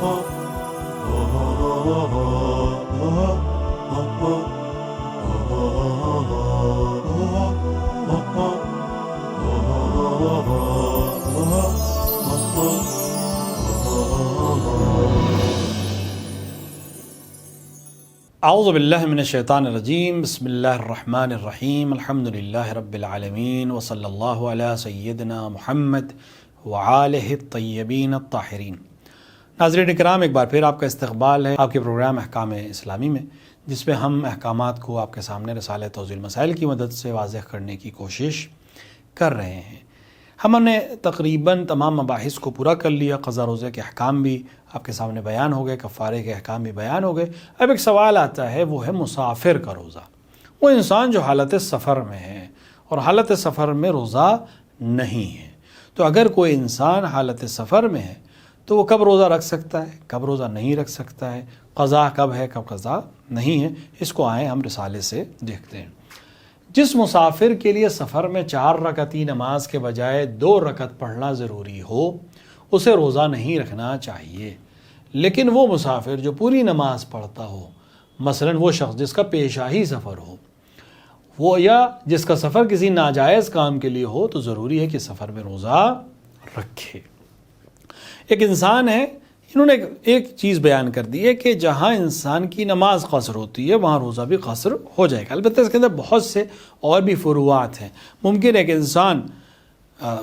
اعوذ باللہ من الشیطان الرجیم، بسم اللہ الرحمن الرحیم، الحمدللہ رب العالمین، وصلی اللہ علی سیدنا محمد وآلہ الطیبین الطاہرین۔ ناظرین اکرام، ایک بار پھر آپ کا استقبال ہے آپ کے پروگرام احکام اسلامی میں، جس پہ ہم احکامات کو آپ کے سامنے رسالہ توضیح المسائل کی مدد سے واضح کرنے کی کوشش کر رہے ہیں۔ ہم نے تقریباً تمام مباحث کو پورا کر لیا، قضا روزے کے احکام بھی آپ کے سامنے بیان ہو گئے، کفارے کے احکام بھی بیان ہو گئے۔ اب ایک سوال آتا ہے، وہ ہے مسافر کا روزہ۔ وہ انسان جو حالت سفر میں ہے اور حالت سفر میں روزہ نہیں ہے، تو اگر کوئی انسان حالت سفر میں ہے تو وہ کب روزہ رکھ سکتا ہے، کب روزہ نہیں رکھ سکتا ہے، قضا کب ہے کب قضا نہیں ہے، اس کو آئیں ہم رسالے سے دیکھتے ہیں۔ جس مسافر کے لیے سفر میں 4 رکعتی نماز کے بجائے 2 رکعت پڑھنا ضروری ہو، اسے روزہ نہیں رکھنا چاہیے۔ لیکن وہ مسافر جو پوری نماز پڑھتا ہو، مثلا وہ شخص جس کا پیشہ ہی سفر ہو، وہ یا جس کا سفر کسی ناجائز کام کے لیے ہو، تو ضروری ہے کہ سفر میں روزہ رکھے۔ ایک انسان ہے، انہوں نے ایک چیز بیان کر دی ہے کہ جہاں انسان کی نماز قصر ہوتی ہے وہاں روزہ بھی قصر ہو جائے گا۔ البتہ اس کے اندر بہت سے اور بھی فروعات ہیں۔ ممکن ہے کہ انسان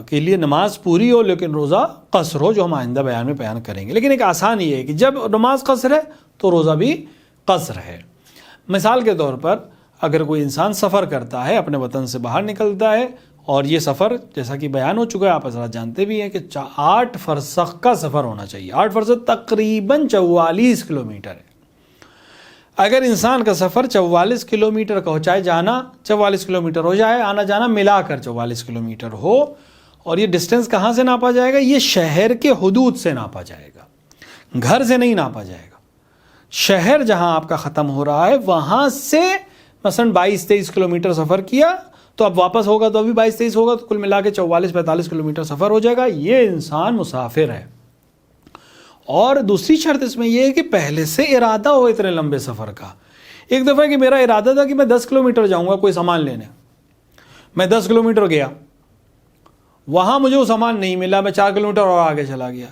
کے لیے نماز پوری ہو لیکن روزہ قصر ہو، جو ہم آئندہ بیان میں بیان کریں گے۔ لیکن ایک آسان یہ ہے کہ جب نماز قصر ہے تو روزہ بھی قصر ہے۔ مثال کے طور پر اگر کوئی انسان سفر کرتا ہے، اپنے وطن سے باہر نکلتا ہے، اور یہ سفر جیسا کہ بیان ہو چکا ہے، آپ حضرات جانتے بھی ہیں کہ 8 فرسخ کا سفر ہونا چاہیے۔ 8 فرسخ تقریباً 44 کلومیٹر ہے۔ اگر انسان کا سفر 44 کلومیٹر کا ہو، چاہے جانا 44 کلومیٹر ہو جائے، آنا جانا ملا کر 44 کلومیٹر ہو، اور یہ ڈسٹینس کہاں سے ناپا جائے گا؟ یہ شہر کے حدود سے ناپا جائے گا، گھر سے نہیں ناپا جائے گا۔ شہر جہاں آپ کا ختم ہو رہا ہے وہاں سے مثلا 22-23 کلومیٹر سفر کیا، تو اب واپس ہوگا تو ابھی 22-23 ہوگا، تو کل ملا کے 44-45 کلومیٹر سفر ہو جائے گا۔ یہ انسان مسافر ہے۔ اور دوسری شرط اس میں یہ ہے کہ پہلے سے ارادہ ہو اتنے لمبے سفر کا۔ ایک دفعہ کہ میرا ارادہ تھا کہ میں 10 کلومیٹر جاؤں گا کوئی سامان لینے، میں 10 کلومیٹر گیا، وہاں مجھے وہ سامان نہیں ملا، میں 4 کلومیٹر اور آگے چلا گیا،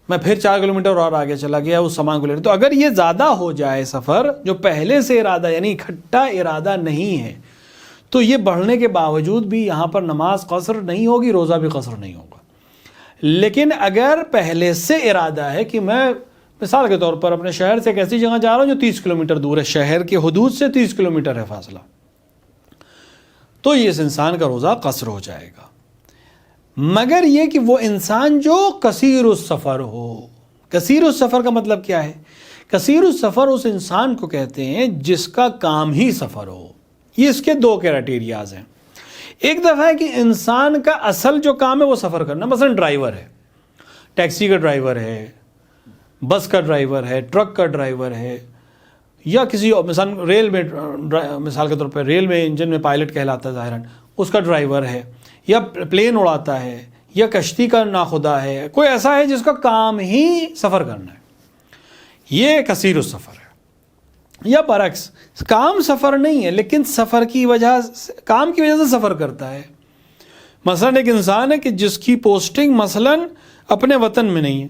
میں پھر 4 کلومیٹر اور آگے چلا گیا اس سامان کو لینے۔ تو اگر یہ زیادہ ہو جائے سفر، جو پہلے سے ارادہ یعنی اکٹھا ارادہ نہیں ہے، تو یہ بڑھنے کے باوجود بھی یہاں پر نماز قصر نہیں ہوگی، روزہ بھی قصر نہیں ہوگا۔ لیکن اگر پہلے سے ارادہ ہے کہ میں مثال کے طور پر اپنے شہر سے ایک ایسی جگہ جا رہا ہوں جو 30 کلومیٹر دور ہے، شہر کے حدود سے 30 کلومیٹر ہے فاصلہ، تو یہ اس انسان کا روزہ قصر ہو جائے گا۔ مگر یہ کہ وہ انسان جو کثیر السفر ہو۔ کثیر السفر کا مطلب کیا ہے؟ کثیر السفر اس انسان کو کہتے ہیں جس کا کام ہی سفر ہو۔ یہ اس کے 2 کرائٹیریاز ہیں۔ ایک دفعہ ہے کہ انسان کا اصل جو کام ہے وہ سفر کرنا، مثلا ڈرائیور ہے، ٹیکسی کا ڈرائیور ہے، بس کا ڈرائیور ہے، ٹرک کا ڈرائیور ہے، یا کسی مثلا ریل میں، مثال کے طور پر ریل میں انجن میں پائلٹ کہلاتا ہے ظاہراً، اس کا ڈرائیور ہے، یا پلین اڑاتا ہے، یا کشتی کا ناخدا ہے، کوئی ایسا ہے جس کا کام ہی سفر کرنا ہے، یہ کثیر السفر ہے۔ یا برعکس، کام سفر نہیں ہے لیکن سفر کی وجہ سے، کام کی وجہ سے سفر کرتا ہے۔ مثلا ایک انسان ہے کہ جس کی پوسٹنگ مثلا اپنے وطن میں نہیں ہے،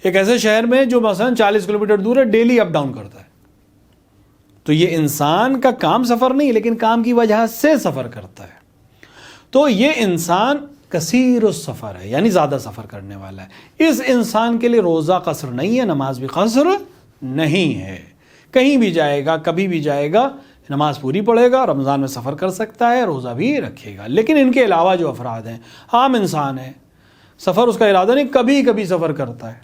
ایک ایسے شہر میں جو مثلا 40 کلومیٹر دور ہے، ڈیلی اپ ڈاؤن کرتا ہے، تو یہ انسان کا کام سفر نہیں لیکن کام کی وجہ سے سفر کرتا ہے، تو یہ انسان کثیر السفر ہے، یعنی زیادہ سفر کرنے والا ہے۔ اس انسان کے لیے روزہ قصر نہیں ہے، نماز بھی قصر نہیں ہے۔ کہیں بھی جائے گا، کبھی بھی جائے گا، نماز پوری پڑھے گا، رمضان میں سفر کر سکتا ہے، روزہ بھی رکھے گا۔ لیکن ان کے علاوہ جو افراد ہیں، عام انسان ہے، سفر اس کا ارادہ نہیں، کبھی کبھی سفر کرتا ہے،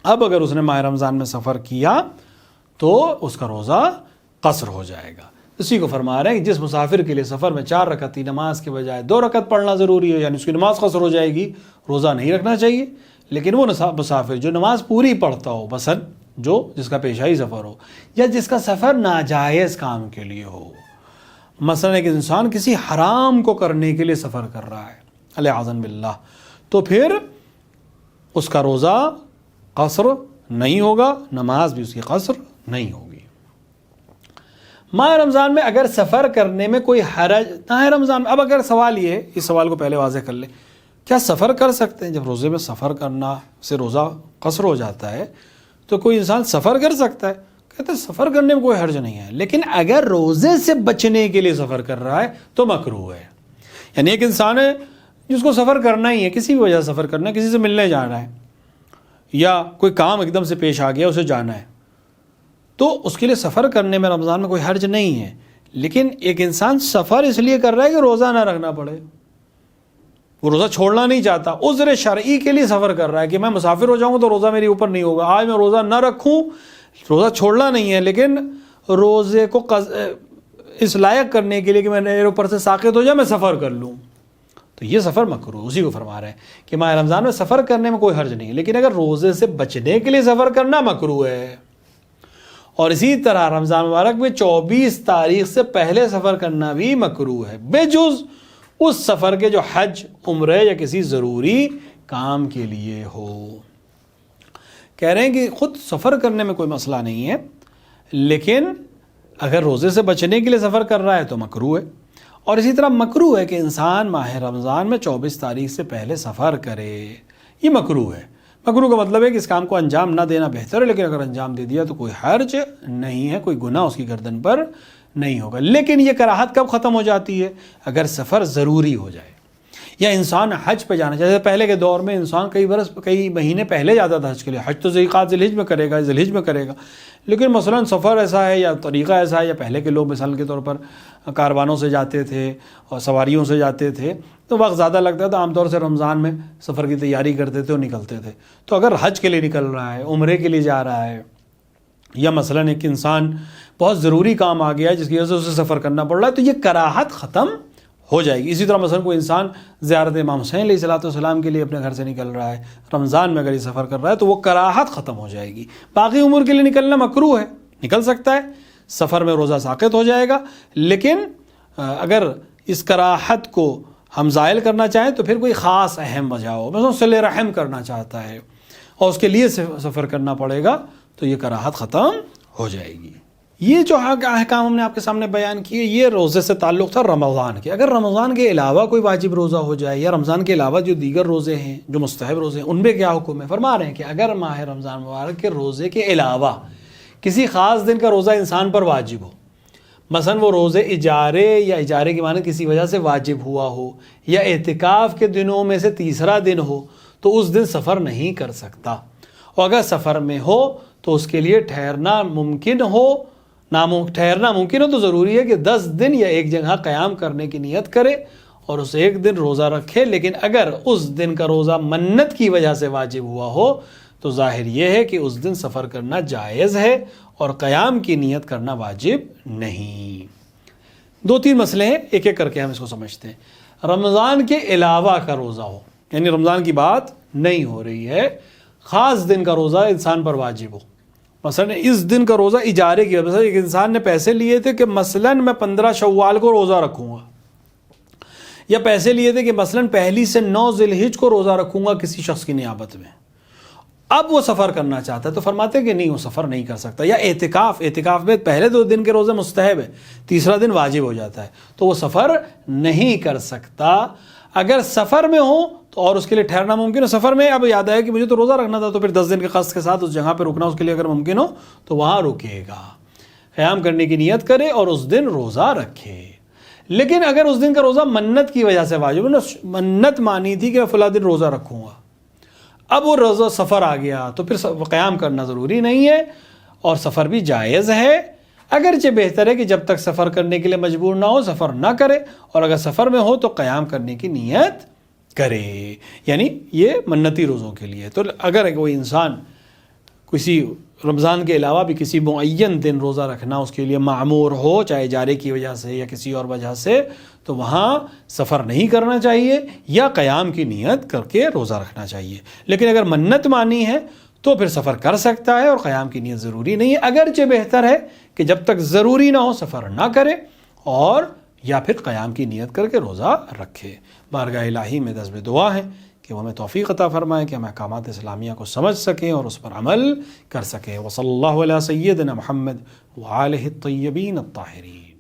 اب اگر اس نے ماہ رمضان میں سفر کیا تو اس کا روزہ قصر ہو جائے گا۔ اسی کو فرما رہے ہیں کہ جس مسافر کے لیے سفر میں 4 رکعتی نماز کے بجائے 2 رکعت پڑھنا ضروری ہے، یعنی اس کی نماز قصر ہو جائے گی، روزہ نہیں رکھنا چاہیے۔ لیکن وہ مسافر جو نماز پوری پڑھتا ہو، مثلا جس کا پیشہ ہی سفر ہو، یا جس کا سفر ناجائز کام کے لیے ہو، مثلا ایک انسان کسی حرام کو کرنے کے لیے سفر کر رہا ہے، علیہ باللہ، تو پھر اس کا روزہ قصر نہیں ہوگا، نماز بھی اس کی قصر نہیں ہوگی۔ ماہ رمضان میں اگر سفر کرنے میں کوئی حرج نہ ہے رمضان میں، اب اگر سوال یہ ہے، اس سوال کو پہلے واضح کر لیں، کیا سفر کر سکتے ہیں؟ جب روزے میں سفر کرنا سے روزہ قصر ہو جاتا ہے تو کوئی انسان سفر کر سکتا ہے؟ کہتے ہیں سفر کرنے میں کوئی حرج نہیں ہے، لیکن اگر روزے سے بچنے کے لیے سفر کر رہا ہے تو مکروہ ہے۔ یعنی ایک انسان ہے جس کو سفر کرنا ہی ہے، کسی بھی وجہ سے سفر کرنا ہے، کسی سے ملنے جانا ہے یا کوئی کام ایک دم سے پیش آ گیا اسے جانا ہے، تو اس کے لیے سفر کرنے میں رمضان میں کوئی حرج نہیں ہے۔ لیکن ایک انسان سفر اس لیے کر رہا ہے کہ روزہ نہ رکھنا پڑے، وہ روزہ چھوڑنا نہیں چاہتا، عذر شرعی کے لیے سفر کر رہا ہے کہ میں مسافر ہو جاؤں گا تو روزہ میرے اوپر نہیں ہوگا، آج میں روزہ نہ رکھوں، روزہ چھوڑنا نہیں ہے لیکن روزے کو اس لائق کرنے کے لیے کہ میں میرے اوپر سے ساقط ہو جائے میں سفر کر لوں، تو یہ سفر مکروہ، اسی کو فرما رہے ہیں کہ ماہ رمضان میں سفر کرنے میں کوئی حرج نہیں ہے، لیکن اگر روزے سے بچنے کے لیے سفر کرنا مکروہ ہے۔ اور اسی طرح رمضان مبارک میں 24 تاریخ سے پہلے سفر کرنا بھی مکروہ ہے، بے جز اس سفر کے جو حج، عمرے یا کسی ضروری کام کے لیے ہو۔ کہہ رہے ہیں کہ خود سفر کرنے میں کوئی مسئلہ نہیں ہے، لیکن اگر روزے سے بچنے کے لیے سفر کر رہا ہے تو مکروہ ہے۔ اور اسی طرح مکروہ ہے کہ انسان ماہ رمضان میں 24 تاریخ سے پہلے سفر کرے، یہ مکروہ ہے۔ مکروہ کا مطلب ہے کہ اس کام کو انجام نہ دینا بہتر ہے، لیکن اگر انجام دے دیا تو کوئی حرج نہیں ہے، کوئی گناہ اس کی گردن پر نہیں ہوگا۔ لیکن یہ کراہت کب ختم ہو جاتی ہے؟ اگر سفر ضروری ہو جائے یا انسان حج پہ جانا چاہے۔ پہلے کے دور میں انسان کئی مہینے پہلے جاتا تھا حج کے لیے، حج تو ذی الحج میں کرے گا، ذی الحج میں کرے گا، لیکن مثلا سفر ایسا ہے یا طریقہ ایسا ہے، یا پہلے کے لوگ مثال کے طور پر کاروانوں سے جاتے تھے اور سواریوں سے جاتے تھے تو وقت زیادہ لگتا تھا، عام طور سے رمضان میں سفر کی تیاری کرتے تھے اور نکلتے تھے۔ تو اگر حج کے لیے نکل رہا ہے، عمرے کے لیے جا رہا ہے، یا مثلا ایک انسان بہت ضروری کام آ گیا ہے جس کی وجہ سے اسے سفر کرنا پڑ رہا ہے، تو یہ کراہت ختم ہو جائے گی۔ اسی طرح مثلا کوئی انسان زیارت امام حسین علیہ الصلوۃ والسلام کے لیے اپنے گھر سے نکل رہا ہے رمضان میں، اگر یہ سفر کر رہا ہے تو وہ کراہت ختم ہو جائے گی۔ باقی امور کے لیے نکلنا مکروہ ہے، نکل سکتا ہے، سفر میں روزہ ساقط ہو جائے گا، لیکن اگر اس کراہت کو ہم زائل کرنا چاہیں تو پھر کوئی خاص اہم وجہ ہو، مثلا صلہ رحم کرنا چاہتا ہے اور اس کے لیے سفر کرنا پڑے گا تو یہ کراہت ختم ہو جائے گی۔ یہ جو احکام ہم نے آپ کے سامنے بیان کیے یہ روزے سے تعلق تھا رمضان کے۔ اگر رمضان کے علاوہ کوئی واجب روزہ ہو جائے یا رمضان کے علاوہ جو دیگر روزے ہیں جو مستحب روزے ہیں ان میں کیا حکم ہے؟ فرما رہے ہیں کہ اگر ماہ رمضان مبارک کے روزے کے علاوہ کسی خاص دن کا روزہ انسان پر واجب ہو، مثلا وہ روزے اجارے یا اجارے کی مانند کسی وجہ سے واجب ہوا ہو، یا اعتکاف کے دنوں میں سے تیسرا دن ہو، تو اس دن سفر نہیں کر سکتا، اور اگر سفر میں ہو تو اس کے لیے ٹھہرنا ممکن ہو تو ضروری ہے کہ 10 دن یا ایک جگہ قیام کرنے کی نیت کرے اور اس ایک دن روزہ رکھے۔ لیکن اگر اس دن کا روزہ منت کی وجہ سے واجب ہوا ہو تو ظاہر یہ ہے کہ اس دن سفر کرنا جائز ہے اور قیام کی نیت کرنا واجب نہیں۔ 2-3 مسئلے ہیں، ایک ایک کر کے ہم اس کو سمجھتے ہیں۔ رمضان کے علاوہ کا روزہ ہو، یعنی رمضان کی بات نہیں ہو رہی ہے، خاص دن کا روزہ انسان پر واجب ہو، مثلا اس دن کا روزہ اجارے کی، مثلا ایک انسان نے پیسے لیے تھے کہ مثلا میں 15 شوال کو روزہ رکھوں گا، یا پیسے لیے تھے کہ مثلا 1 سے 9 ذی الحج کو روزہ رکھوں گا کسی شخص کی نیابت میں، اب وہ سفر کرنا چاہتا ہے تو فرماتے ہیں کہ نہیں، وہ سفر نہیں کر سکتا۔ یا اعتکاف میں پہلے 2 دن کے روزے مستحب ہے، تیسرا دن واجب ہو جاتا ہے تو وہ سفر نہیں کر سکتا۔ اگر سفر میں ہو تو اور اس کے لیے ٹھہرنا ممکن ہے، سفر میں اب یاد آیا کہ مجھے تو روزہ رکھنا تھا تو پھر 10 دن کے قصد کے ساتھ اس جگہ پہ رکنا اس کے لیے اگر ممکن ہو تو وہاں رکے گا، قیام کرنے کی نیت کرے اور اس دن روزہ رکھے۔ لیکن اگر اس دن کا روزہ منت کی وجہ سے واجب ہے، منت مانی تھی کہ میں فلاں دن روزہ رکھوں گا، اب وہ روزہ سفر آ گیا تو پھر قیام کرنا ضروری نہیں ہے اور سفر بھی جائز ہے، اگرچہ بہتر ہے کہ جب تک سفر کرنے کے لیے مجبور نہ ہو سفر نہ کرے، اور اگر سفر میں ہو تو قیام کرنے کی نیت کرے، یعنی یہ منتی روزوں کے لیے۔ تو اگر کوئی انسان کسی رمضان کے علاوہ بھی کسی معین دن روزہ رکھنا اس کے لیے معمور ہو، چاہے اجارے کی وجہ سے یا کسی اور وجہ سے، تو وہاں سفر نہیں کرنا چاہیے یا قیام کی نیت کر کے روزہ رکھنا چاہیے۔ لیکن اگر منت مانی ہے تو پھر سفر کر سکتا ہے اور قیام کی نیت ضروری نہیں ہے، اگرچہ بہتر ہے کہ جب تک ضروری نہ ہو سفر نہ کرے اور یا پھر قیام کی نیت کر کے روزہ رکھے۔ بارگاہ الہی میں دست دعا ہے کہ وہ ہمیں توفیق عطا فرمائے کہ ہم احکامات اسلامیہ کو سمجھ سکیں اور اس پر عمل کر سکیں۔ وصلی اللہ علیہ سیدنا محمد وآلہ الطیبین الطاہرین۔